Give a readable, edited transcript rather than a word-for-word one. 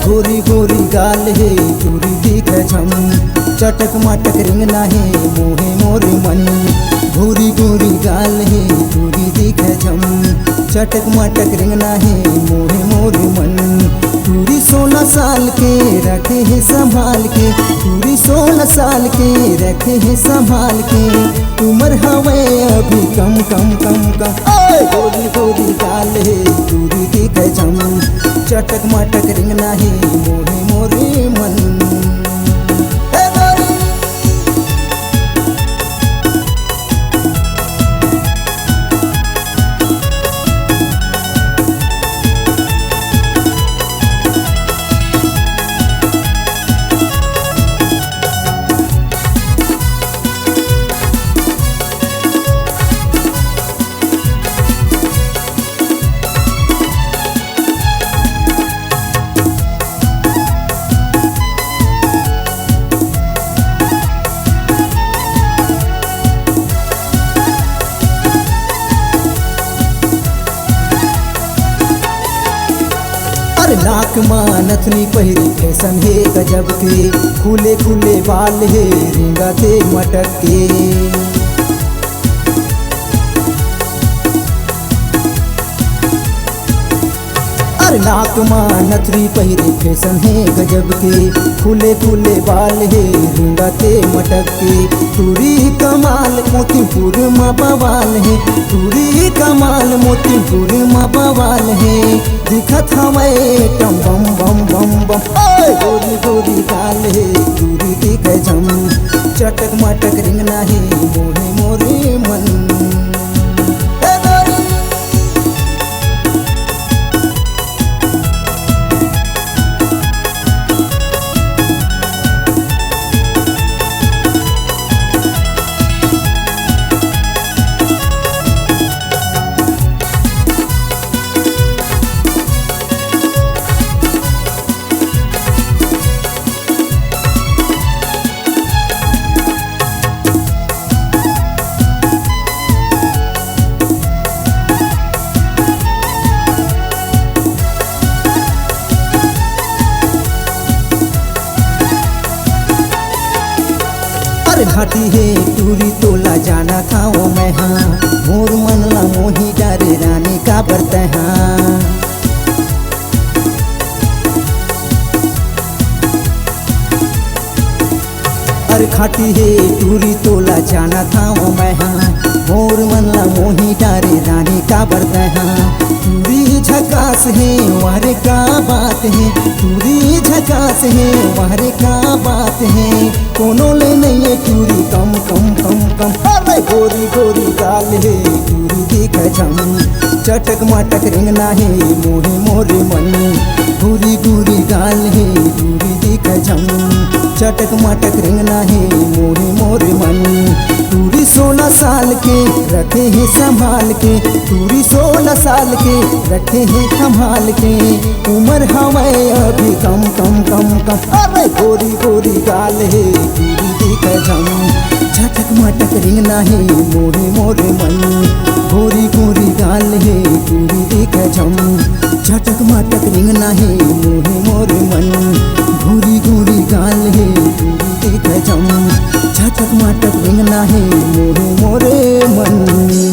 गोरी गोरी गाल है दूरी दिख झम, चटक मटक रिंगना है मोहे मोरे मन। गोरी गोरी गाल है दूरी दिख झम, चटक मटक रिंगना है मोहे मोरे मन। दूरी 16 साल के रखे है संभाल के, दूरी 16 साल के रखे है संभाल के। उम्र हवे अभी कम कम कम कम। गोरी गोरी गाल है दूरी दिख झम, चटक मटक रिंगना है मोहे मोरे मन। नाक मां नथनी पहिरी फैशन है गजब के, खुले खुले बाल है रिंगा थे मटक के। नाक मां नथनी पहिरी फैशन है गजब के, खुले खुले बाल है रिंगा थे मटक के। दूरी कमाल मोतीपुर माँ बवाल है, दूरी कमाल मोतीपुर माँ बवाल है। दिखत हवे टम बम बम बम बम। गोरी गोरी गाल है दूरी दिख झम, चटक मटक रिंगना है मोहे मोरे मन। घाटी है टूरी तोला जाना था वो मैं हाँ, मोर मनला मोही डारे रानी का बरते हाँ। अरे खाटी है टूरी तोला जाना था वो मैं हाँ, मोर मनला मोही डारे रानी का बरते हाँ। टूरी झकास है वारे का बात है, टूरी झकास है वारे का बात है। कोनो ले नहीं है टूरी कम कम कम कम। अरे गोरी गोरी गाल है टूरी दिख झम, चटक मटक रिंगना है मोहे मोरे मन। गोरी गोरी गाल है टूरी दिख झम, चटक मटक रिंगना है मोहे मोरे मन। टूरी 16 साल के रखे है संभाल के, टूरी 16 साल के रखे है संभाल के। उम्र हवे अभी कम कम कम कम। अरे गोरी गोरी गाल है टूरी दिख झम, चटक मटक रिंगना है मोहे मोरे मन। गोरी गोरी गाल है टूरी दिख झम, चटक मटक रिंगना है मोहे मोरे मन। गोरी गोरी गाल है टूरी दिख झम, चटक मटक रिंगना है मोहे मोरे मन।